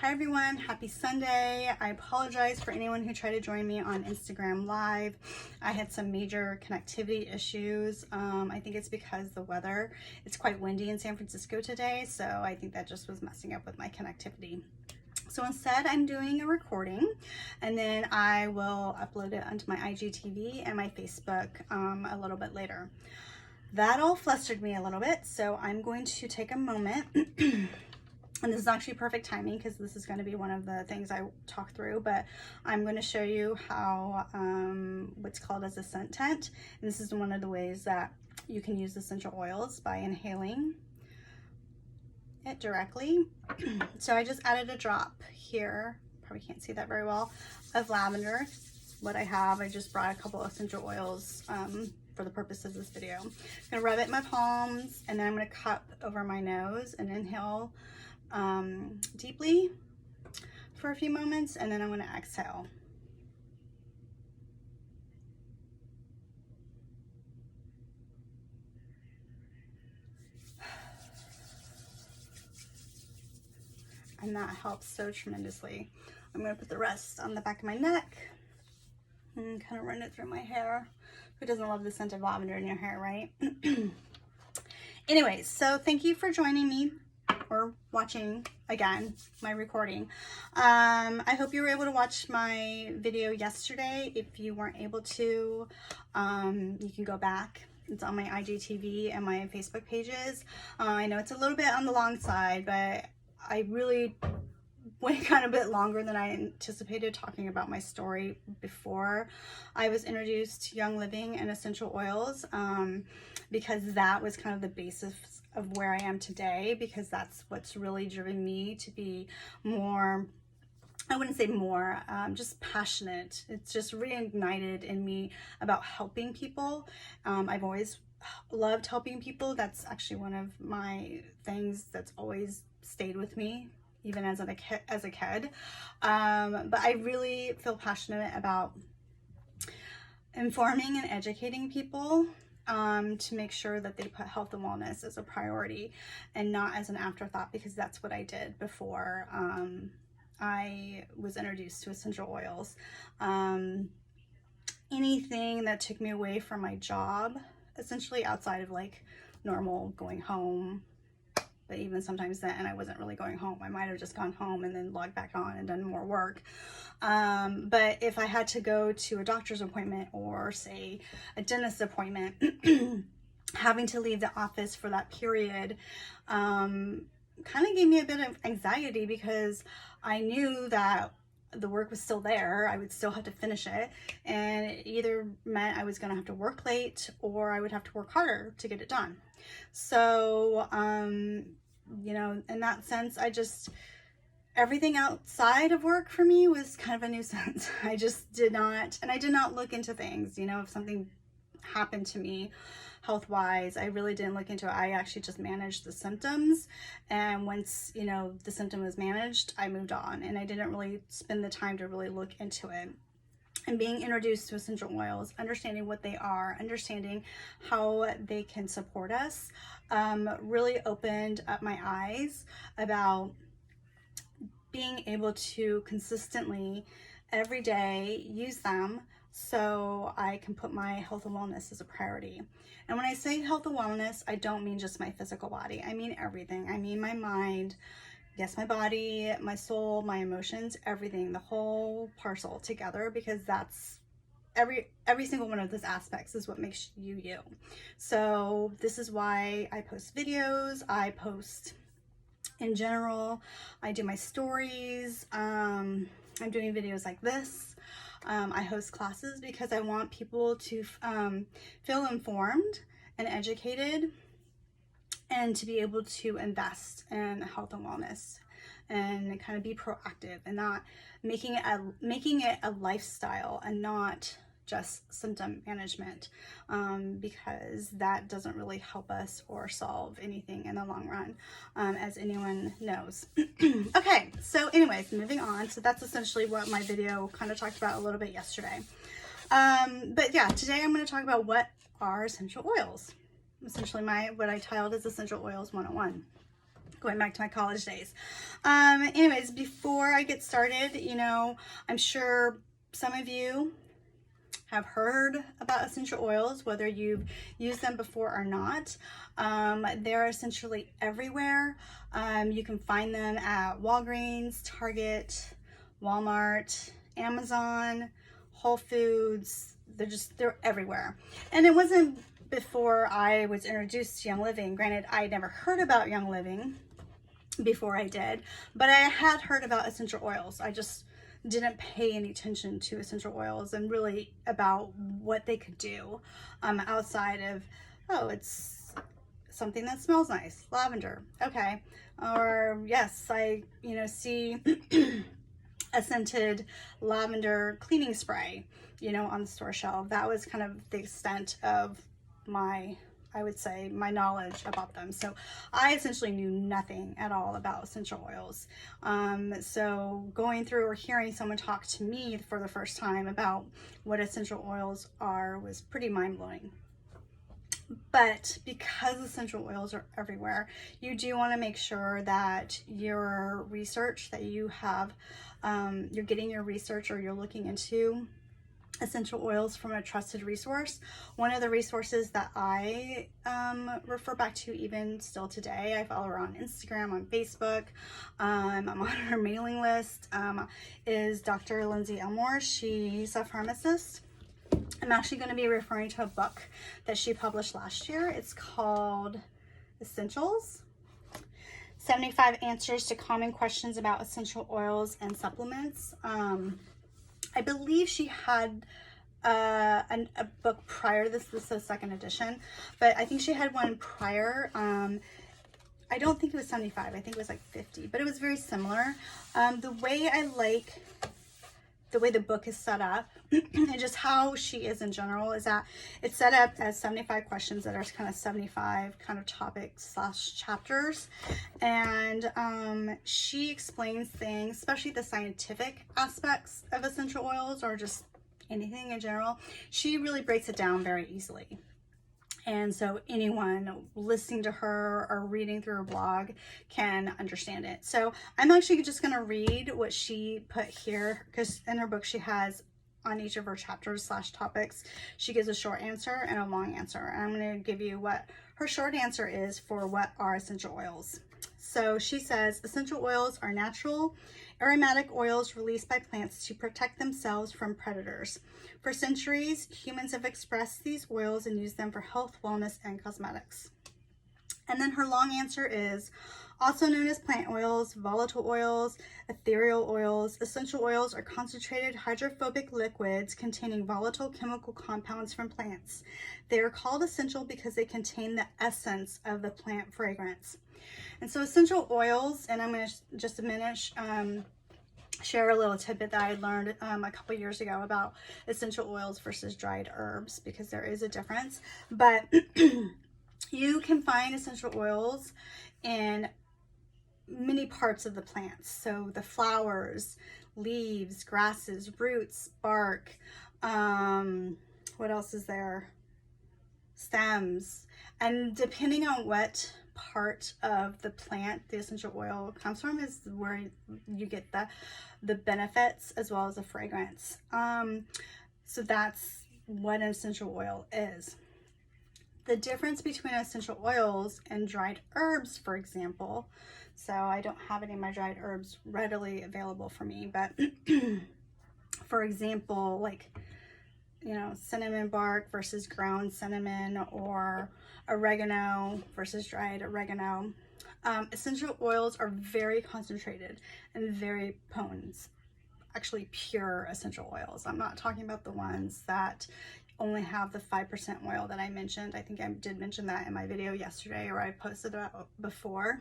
Hi everyone, happy Sunday. I apologize for anyone who tried to join me on Instagram Live. I had some major connectivity issues. I think it's because the weather, it's quite windy in San Francisco today, so I think that just was messing up with my connectivity. So instead, I'm doing a recording and then I will upload it onto my IGTV and my Facebook a little bit later. That all flustered me a little bit, so I'm going to take a moment. And this is actually perfect timing because this is going to be one of the things I talk through, but I'm going to show you how what's called as a scent tent. And this is one of the ways that you can use essential oils by inhaling it directly. So I just added a drop here, probably can't see that very well, of lavender. What I have, I just brought a couple of essential oils for the purpose of this video. I'm going to rub it in my palms and then I'm going to cup over my nose and inhale deeply for a few moments, and then I'm going to exhale. And that helps so tremendously. I'm going to put the rest on the back of my neck and kind of run it through my hair. Who doesn't love the scent of lavender in your hair, right? Anyways, so thank you for joining me or watching again my recording. I hope you were able to watch my video yesterday. If you weren't able to, you can go back. It's on my IGTV and my Facebook pages. I know it's a little bit on the long side, but I really went kind of a bit longer than I anticipated talking about my story before I was introduced to Young Living and essential oils, because that was kind of the basis of where I am today, because that's what's really driven me to be more, I wouldn't say more, just passionate. It's just reignited in me about helping people. I've always loved helping people. That's actually one of my things that's always stayed with me, even as a kid. But I really feel passionate about informing and educating people to make sure that they put health and wellness as a priority and not as an afterthought, because that's what I did before I was introduced to essential oils. Anything that took me away from my job, essentially outside of like normal going home, but even sometimes then I wasn't really going home. I might have just gone home and then logged back on and done more work. But if I had to go to a doctor's appointment or say a dentist appointment, having to leave the office for that period kind of gave me a bit of anxiety, because I knew that the work was still there. I would still have to finish it, and it either meant I was going to have to work late or I would have to work harder to get it done. So, you know, in that sense, everything outside of work for me was kind of a nuisance. I just did not, and I did not look into things, you know, if something happened to me health-wise, I really didn't look into it. I actually just managed the symptoms, and once, you know, the symptom was managed, I moved on, and I didn't really spend the time to really look into it. And being introduced to essential oils, understanding what they are, understanding how they can support us, really opened up my eyes about being able to consistently every day use them so I can put my health and wellness as a priority. And when I say health and wellness, I don't mean just my physical body. I mean everything. I mean my mind, yes, my body, my soul, my emotions, everything, the whole parcel together, because that's every single one of those aspects is what makes you you. So this is why I post videos, I post in general, I do my stories, I'm doing videos like this. I host classes because I want people to feel informed and educated, and to be able to invest in health and wellness and kind of be proactive and not making it a lifestyle and not just symptom management, because that doesn't really help us or solve anything in the long run, as anyone knows. Okay, so anyways, moving on. So that's essentially what my video kind of talked about a little bit yesterday. But yeah, today I'm going to talk about what are essential oils. Essentially what I titled is Essential Oils 101. going back to my college days. Anyways, before I get started, you know, I'm sure some of you have heard about essential oils, whether you've used them before or not. They're essentially everywhere. You can find them at Walgreens, Target, Walmart, Amazon, Whole Foods. They're everywhere. And it wasn't before I was introduced to Young Living. Granted, I had never heard about Young Living before I did, but I had heard about essential oils. I just didn't pay any attention to essential oils and really about what they could do outside of, oh, it's something that smells nice, lavender, okay. Or yes, I see a scented lavender cleaning spray, on the store shelf. That was kind of the extent of my, I would say, my knowledge about them. So I essentially knew nothing at all about essential oils. So going through or hearing someone talk to me for the first time about what essential oils are was pretty mind-blowing. But because essential oils are everywhere, you do want to make sure that your research that you have, you're getting your research or you're looking into essential oils from a trusted resource. One of the resources that I refer back to even still today, I follow her on Instagram, on Facebook, I'm on her mailing list, is Dr. Lindsay Elmore. She's a pharmacist. I'm actually going to be referring to a book that she published last year. It's called Essentials: 75 Answers to Common Questions About Essential Oils and Supplements. I believe she had a book prior to this. This is the second edition, but I think she had one prior. I don't think it was 75. I think it was like 50, but it was very similar. The way I like the way the book is set up and just how she is in general is that it's set up as 75 questions that are kind of 75 kind of topics / chapters. And she explains things, especially the scientific aspects of essential oils or just anything in general. She really breaks it down very easily. And so anyone listening to her or reading through her blog can understand it. So I'm actually just going to read what she put here, because in her book she has on each of her chapters / topics, she gives a short answer and a long answer. And I'm going to give you what her short answer is for what are essential oils. So she says, essential oils are natural, aromatic oils released by plants to protect themselves from predators. For centuries, humans have expressed these oils and used them for health, wellness, and cosmetics. And then her long answer is, also known as plant oils, volatile oils, ethereal oils, essential oils are concentrated hydrophobic liquids containing volatile chemical compounds from plants. They are called essential because they contain the essence of the plant fragrance. And so essential oils, and I'm going to just a minute share a little tidbit that I learned a couple years ago about essential oils versus dried herbs, because there is a difference. But you can find essential oils in many parts of the plants. So the flowers, leaves, grasses, roots, bark, what else is there? Stems. And depending on what part of the plant the essential oil comes from is where you get the benefits as well as the fragrance. So that's what an essential oil is. The difference between essential oils and dried herbs, for example, so I don't have any of my dried herbs readily available for me, but for example, like, cinnamon bark versus ground cinnamon, or oregano versus dried oregano. Essential oils are very concentrated and very potent, actually pure essential oils. I'm not talking about the ones that only have the 5% oil that I mentioned. I think I did mention that in my video yesterday, or I posted about before.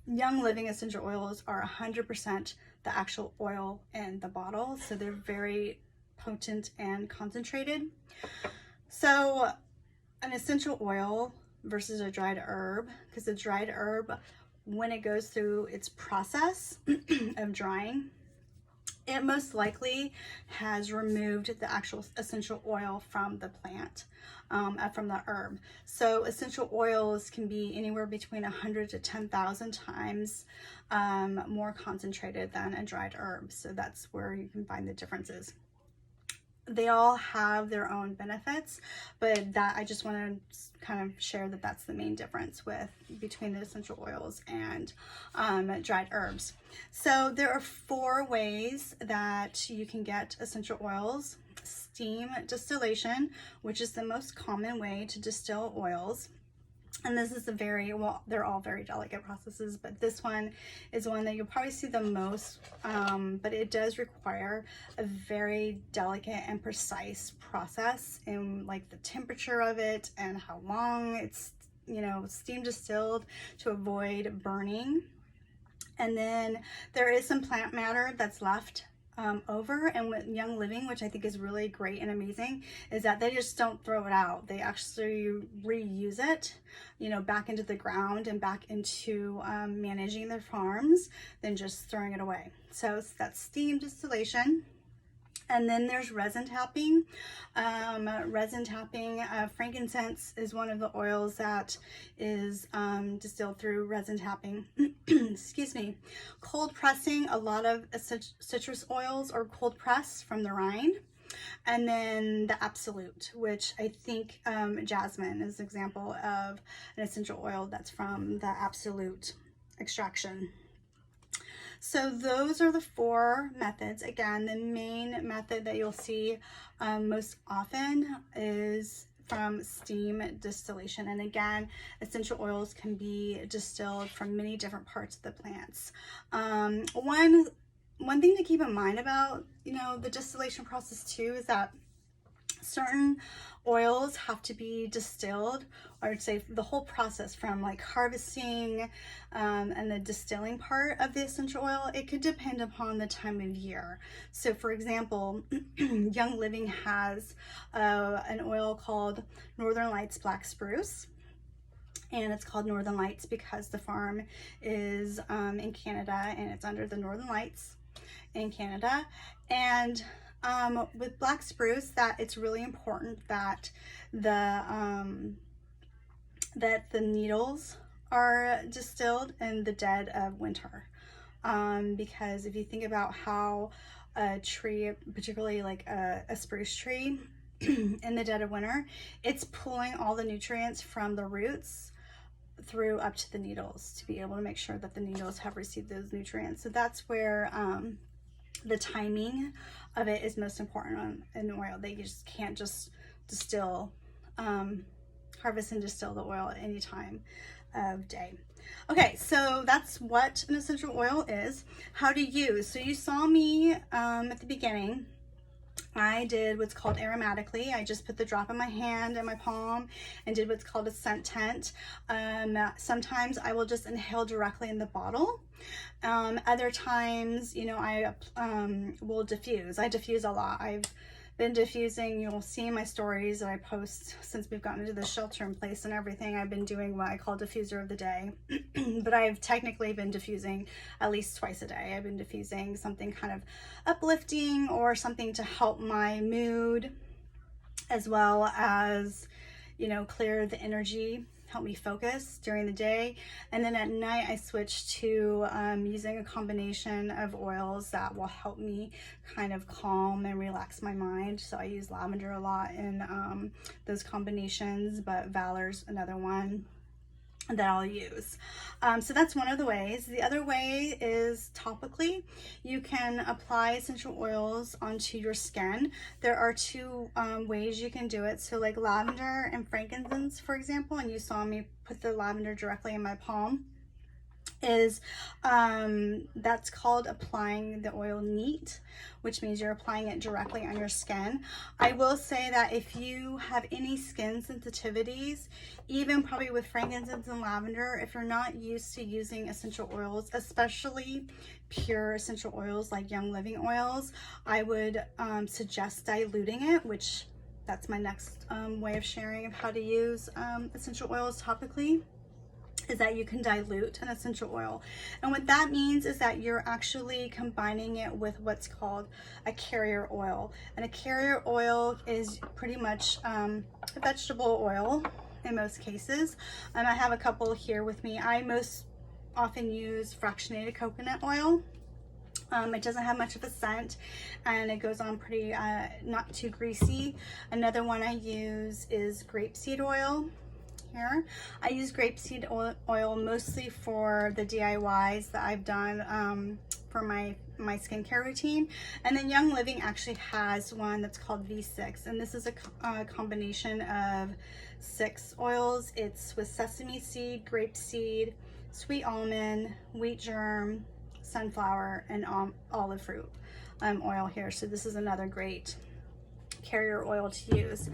Young Living essential oils are 100% the actual oil in the bottle, so they're very potent and concentrated. So an essential oil versus a dried herb, because the dried herb, when it goes through its process of drying, it most likely has removed the actual essential oil from the plant, from the herb. So essential oils can be anywhere between 100 to 10,000 times more concentrated than a dried herb. So that's where you can find the differences. They all have their own benefits, but that I just want to kind of share that that's the main difference between the essential oils and dried herbs. So there are 4 ways that you can get essential oils. Steam distillation, which is the most common way to distill oils. And this is they're all very delicate processes, but this one is one that you'll probably see the most, but it does require a very delicate and precise process in like the temperature of it and how long it's, steam distilled to avoid burning. And then there is some plant matter that's left over, and with Young Living, which I think is really great and amazing, is that they just don't throw it out. They actually reuse it, back into the ground and back into managing their farms than just throwing it away. So that's steam distillation. And then there's resin tapping. Frankincense is one of the oils that is distilled through resin tapping. Excuse me. Cold pressing, a lot of citrus oils are cold pressed from the rind. And then the absolute, which I think jasmine is an example of an essential oil that's from the absolute extraction. So those are the 4 methods. Again, the main method that you'll see most often is from steam distillation. And again, essential oils can be distilled from many different parts of the plants. One thing to keep in mind about, the distillation process too is that certain oils have to be distilled, or I'd say the whole process from like harvesting and the distilling part of the essential oil, it could depend upon the time of year. So for example, Young Living has an oil called Northern Lights Black Spruce. And it's called Northern Lights because the farm is in Canada, and it's under the Northern Lights in Canada. And with black spruce, that it's really important that the needles are distilled in the dead of winter, because if you think about how a tree, particularly like a spruce tree, in the dead of winter, it's pulling all the nutrients from the roots through up to the needles to be able to make sure that the needles have received those nutrients. So that's where the timing of it is most important on an oil. They just can't just distill, harvest and distill the oil at any time of day. Okay, so that's what an essential oil is. How to use. So you saw me at the beginning. I did what's called aromatically. I just put the drop in my hand and my palm and did what's called a scent tent. Sometimes I will just inhale directly in the bottle. Other times, I will diffuse. I diffuse a lot. I've been diffusing. You'll see in my stories that I post since we've gotten into the shelter in place and everything. I've been doing what I call diffuser of the day, but I've technically been diffusing at least twice a day. I've been diffusing something kind of uplifting or something to help my mood, as well as, clear the energy, help me focus during the day. And then at night I switch to using a combination of oils that will help me kind of calm and relax my mind. So I use lavender a lot in those combinations, but Valor's another one that I'll use. So that's one of the ways. The other way is topically. You can apply essential oils onto your skin. There are 2 ways you can do it. So like lavender and frankincense, for example, and you saw me put the lavender directly in my palm, is that's called applying the oil neat, which means you're applying it directly on your skin. I will say that if you have any skin sensitivities, even probably with frankincense and lavender, if you're not used to using essential oils, especially pure essential oils like Young Living oils, I would suggest diluting it, which that's my next way of sharing of how to use essential oils topically. is that you can dilute an essential oil. And what that means is that you're actually combining it with what's called a carrier oil. And a carrier oil is pretty much a vegetable oil in most cases. And I have a couple here with me. I most often use fractionated coconut oil. It doesn't have much of a scent and it goes on pretty not too greasy. Another one I use is grapeseed oil. Here I use grapeseed oil mostly for the DIYs that I've done for my skincare routine. And then Young Living actually has one that's called V6, and this is a combination of 6 oils. It's with sesame seed, grapeseed, sweet almond, wheat germ, sunflower, and olive fruit oil here. So this is another great carrier oil to use.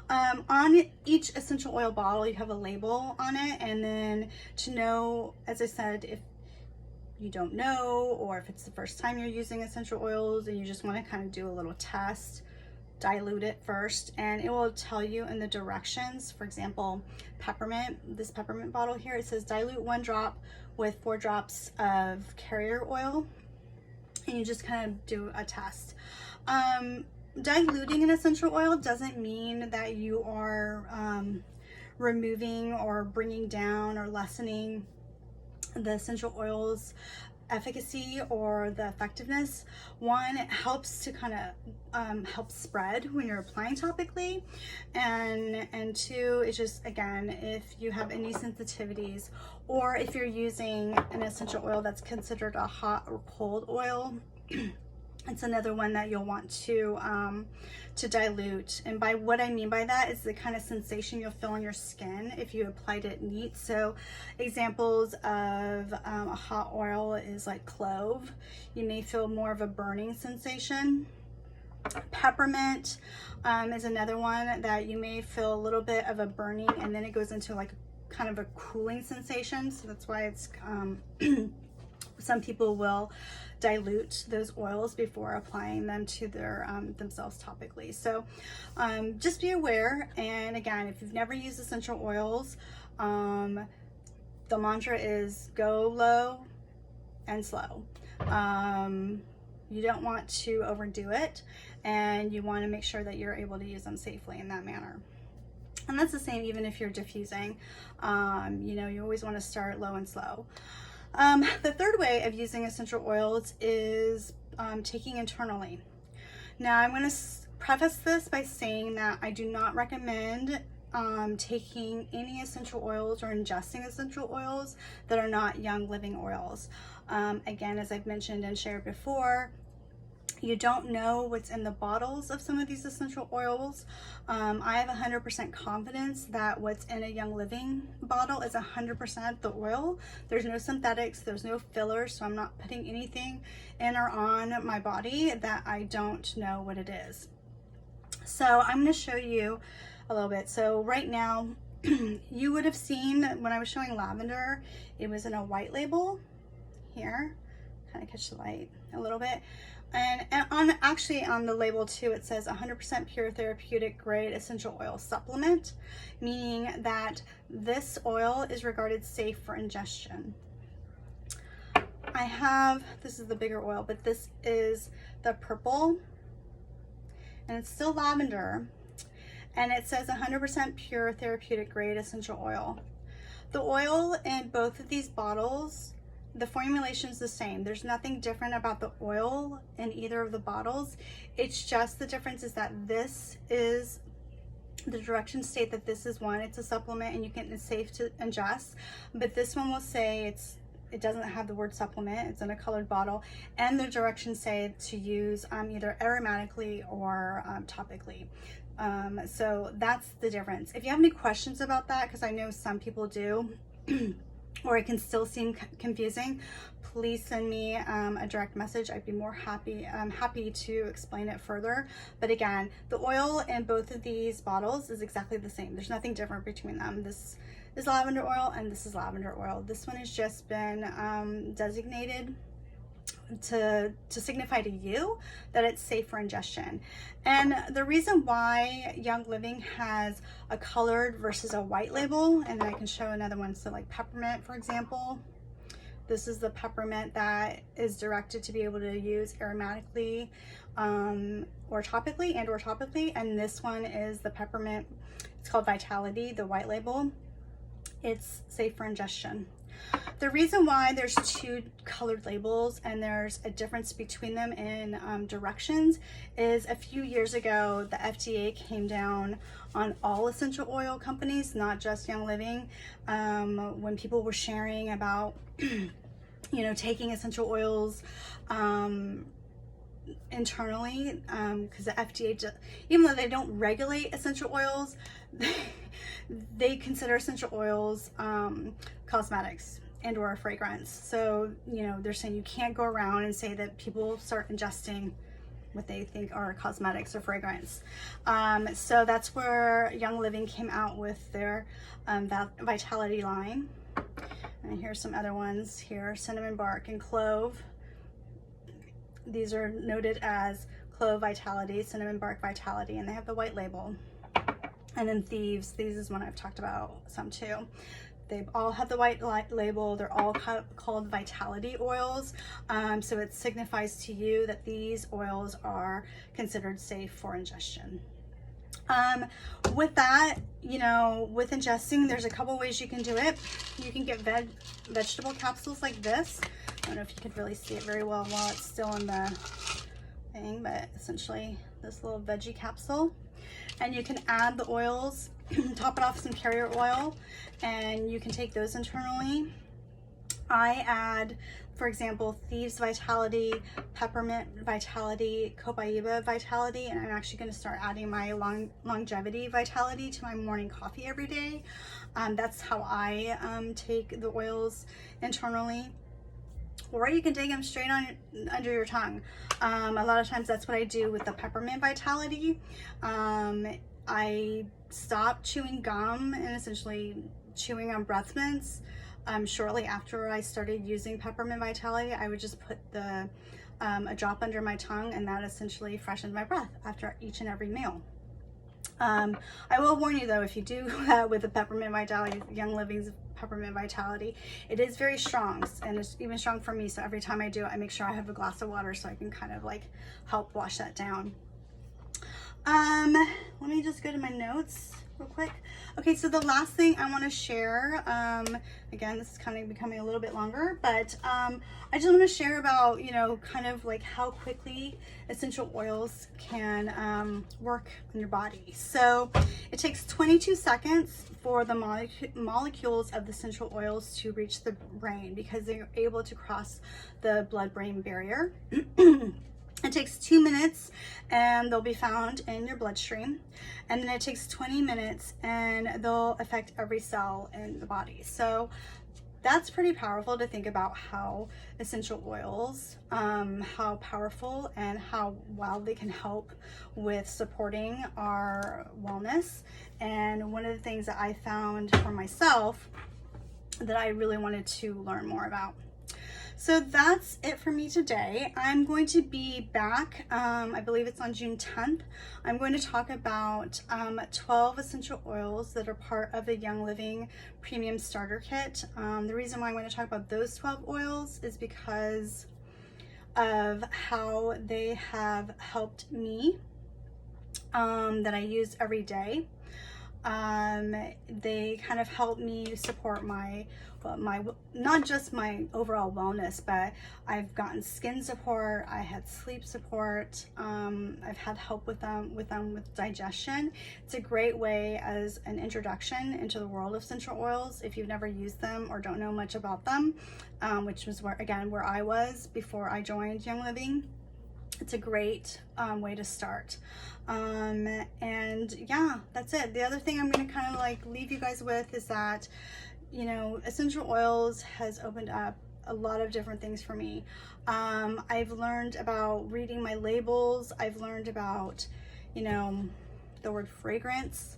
On each essential oil bottle you have a label on it, and then to know, as I said, if you don't know or if it's the first time you're using essential oils and you just want to kind of do a little test, dilute it first and it will tell you in the directions. For example, peppermint, this peppermint bottle here, it says dilute 1 drop with 4 drops of carrier oil, and you just kind of do a test. Diluting an essential oil doesn't mean that you are removing or bringing down or lessening the essential oils efficacy or the effectiveness. One, it helps to kind of help spread when you're applying topically, and 2, it's just, again, if you have any sensitivities or if you're using an essential oil that's considered a hot or cold oil, it's another one that you'll want to dilute. And by what I mean by that is the kind of sensation you'll feel on your skin if you applied it neat. So examples of a hot oil is like clove. You may feel more of a burning sensation. Peppermint is another one that you may feel a little bit of a burning, and then it goes into like kind of a cooling sensation. So that's why it's some people will dilute those oils before applying them to their themselves topically. So just be aware. And again, if you've never used essential oils, the mantra is go low and slow. You don't want to overdo it, and you want to make sure that you're able to use them safely in that manner. And that's the same even if you're diffusing. You know, you always want to start low and slow. The third way of using essential oils is taking internally. Now, I'm going to preface this by saying that I do not recommend taking any essential oils or ingesting essential oils that are not Young Living oils. Again, as I've mentioned and shared before, you don't know what's in the bottles of some of these essential oils. I have 100% confidence that what's in a Young Living bottle is 100% the oil. There's no synthetics, there's no fillers, so I'm not putting anything in or on my body that I don't know what it is. So I'm going to show you a little bit. So right now, you would have seen when I was showing lavender, it was in a white label here. Kind of catch the light a little bit. And actually on the label too, it says 100% pure therapeutic grade essential oil supplement, meaning that this oil is regarded safe for ingestion. I have, this is the bigger oil, but this is the purple, and it's still lavender, and it says 100% pure therapeutic grade essential oil. The oil in both of these bottles, the formulation is the same. There's nothing different about the oil in either of the bottles. It's just the difference is that this is, the directions state that this is one, it's a supplement and it's safe to ingest, but this one will say it doesn't have the word supplement, it's in a colored bottle, and the directions say to use either aromatically or topically. So that's the difference. If you have any questions about that, because I know some people do, or it can still seem confusing, please send me a direct message. I'd be more happy to explain it further. But again, the oil in both of these bottles is exactly the same. There's nothing different between them. This is lavender oil and this is lavender oil. This one has just been designated to signify to you that it's safe for ingestion. And the reason why Young Living has a colored versus a white label, and then I can show another one, so like peppermint, for example. This is the peppermint that is directed to be able to use aromatically or topically, and this one is the peppermint. It's called Vitality, the white label. It's safe for ingestion. The reason why there's two colored labels and there's a difference between them in directions is a few years ago, the FDA came down on all essential oil companies, not just Young Living, when people were sharing about, you know, taking essential oils internally, because the FDA, even though they don't regulate essential oils, they consider essential oils cosmetics and or a fragrance. So, you know, they're saying you can't go around and say that people start ingesting what they think are cosmetics or fragrance. So that's where Young Living came out with their Vitality line. And here's some other ones here: cinnamon bark and clove. These are noted as clove Vitality, cinnamon bark Vitality, and they have the white label. And then Thieves is one I've talked about some too. They all have the white label. They're all called Vitality oils. So it signifies to you that these oils are considered safe for ingestion. With that, you know, with ingesting, there's a couple ways you can do it. You can get vegetable capsules like this. I don't know if you could really see it very well while it's still in the thing, but essentially this little veggie capsule. And you can add the oils, top it off with some carrier oil, and you can take those internally. I add, for example, Thieves Vitality, Peppermint Vitality, Copaiba Vitality, and I'm actually going to start adding my Longevity Vitality to my morning coffee every day. That's how I take the oils internally. Or you can take them straight on under your tongue. A lot of times that's what I do with the Peppermint Vitality. I stopped chewing gum and essentially chewing on breath mints. Shortly after I started using Peppermint Vitality, I would just put a drop under my tongue, and that essentially freshened my breath after each and every meal. I will warn you though, if you do that with the Peppermint Vitality, Young Living's Peppermint Vitality, it is very strong, and it's even strong for me. So every time I do it, I make sure I have a glass of water so I can kind of like help wash that down. Let me just go to my notes real quick. Okay, so the last thing I want to share, again, this is kind of becoming a little bit longer, but I just want to share about, you know, kind of like how quickly essential oils can work in your body. So it takes 22 seconds for the molecules of the essential oils to reach the brain, because they're able to cross the blood-brain barrier. It takes 2 minutes and they'll be found in your bloodstream. And then it takes 20 minutes and they'll affect every cell in the body. So that's pretty powerful to think about how essential oils, how powerful and how well they can help with supporting our wellness. And one of the things that I found for myself that I really wanted to learn more about. So that's it for me today. I'm going to be back, I believe it's on June 10th. I'm going to talk about 12 essential oils that are part of the Young Living Premium Starter Kit. The reason why I'm going to talk about those 12 oils is because of how they have helped me, that I use every day. They kind of help me support my not just my overall wellness, but I've gotten skin support, I had sleep support, I've had help with digestion. It's a great way as an introduction into the world of essential oils if you've never used them or don't know much about them, which was where I was before I joined Young Living. It's a great way to start. And yeah, that's it. The other thing I'm going to kind of like leave you guys with is that, you know, essential oils has opened up a lot of different things for me. I've learned about reading my labels. I've learned about, you know, the word fragrance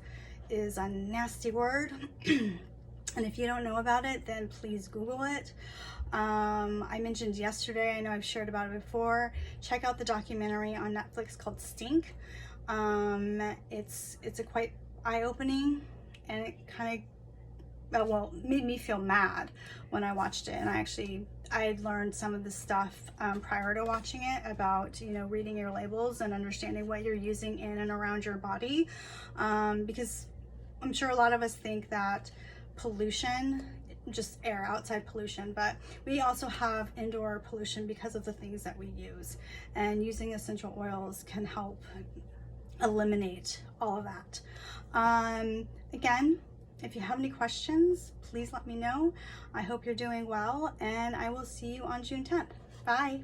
is a nasty word. And if you don't know about it, then please Google it. I mentioned yesterday, I know I've shared about it before, check out the documentary on Netflix called Stink. It's a quite eye-opening, and it kind of, well, made me feel mad when I watched it. And I had learned some of the stuff prior to watching it about, you know, reading your labels and understanding what you're using in and around your body, because I'm sure a lot of us think that pollution, just air, outside pollution, but we also have indoor pollution because of the things that we use, and using essential oils can help eliminate all of that. Again, if you have any questions, please let me know. I hope you're doing well, and I will see you on June 10th. Bye.